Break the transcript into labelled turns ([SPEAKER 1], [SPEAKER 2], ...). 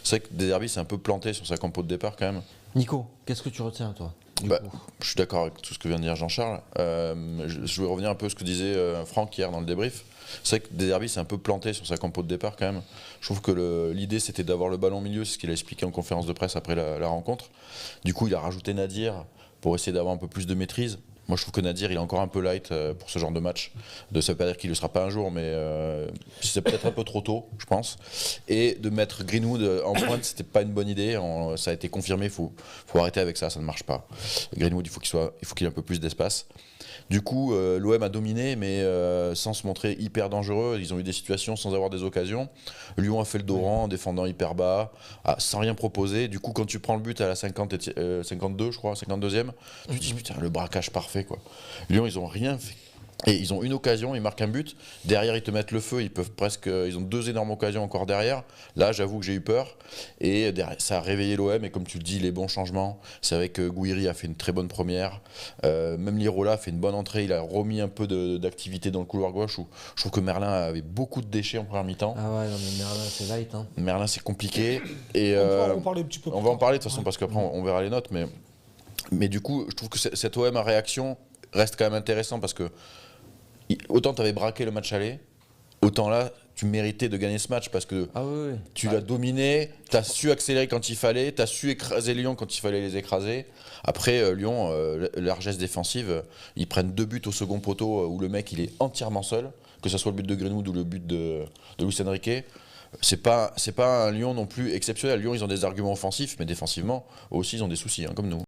[SPEAKER 1] C'est vrai que De Zerbi s'est un peu planté sur sa compo de départ quand même.
[SPEAKER 2] Nico, qu'est-ce que tu retiens toi du coup
[SPEAKER 1] Je suis d'accord avec tout ce que vient de dire Jean-Charles. Je voulais revenir un peu à ce que disait Franck hier dans le débrief. C'est vrai que De Zerbi s'est un peu planté sur sa compo de départ quand même. Je trouve que l'idée c'était d'avoir le ballon au milieu, c'est ce qu'il a expliqué en conférence de presse après la rencontre. Du coup il a rajouté Nadir pour essayer d'avoir un peu plus de maîtrise. Moi je trouve que Nadir il est encore un peu light pour ce genre de match. Ça veut pas dire qu'il ne le sera pas un jour, mais c'est peut-être un peu trop tôt, je pense. Et de mettre Greenwood en pointe, c'était pas une bonne idée. Ça a été confirmé, faut arrêter avec ça ne marche pas. Greenwood il faut qu'il ait un peu plus d'espace. Du coup, l'OM a dominé, mais sans se montrer hyper dangereux. Ils ont eu des situations sans avoir des occasions. Lyon a fait le dos rond en défendant hyper bas, sans rien proposer. Du coup, quand tu prends le but à la 52, je crois, 52e, tu te dis putain, le braquage parfait, quoi. Lyon, ils ont rien fait. Et ils ont une occasion, ils marquent un but. Derrière, ils te mettent le feu. Ils ont 2 énormes occasions encore derrière. Là, j'avoue que j'ai eu peur. Et ça a réveillé l'OM. Et comme tu le dis, les bons changements. C'est vrai que Gouiri a fait une très bonne première. Même Lirola a fait une bonne entrée. Il a remis un peu d'activité dans le couloir gauche. Où je trouve que Merlin avait beaucoup de déchets en première mi-temps.
[SPEAKER 2] Ah ouais, non mais Merlin c'est light. Hein.
[SPEAKER 1] Merlin, c'est compliqué. Et
[SPEAKER 3] On pourra en parler un petit peu plus
[SPEAKER 1] on va en
[SPEAKER 3] tard.
[SPEAKER 1] parler de toute façon parce qu'après on verra les notes. Mais du coup, je trouve que cette OM à réaction reste quand même intéressant parce que autant tu avais braqué le match aller, autant là, tu méritais de gagner ce match parce que tu l'as dominé, tu as su accélérer quand il fallait, tu as su écraser Lyon quand il fallait les écraser. Après, Lyon, largesse défensive, ils prennent 2 buts au second poteau où le mec il est entièrement seul, que ce soit le but de Greenwood ou le but de Luis Enrique. C'est pas un Lyon non plus exceptionnel. Lyon, ils ont des arguments offensifs, mais défensivement aussi, ils ont des soucis, hein, comme nous.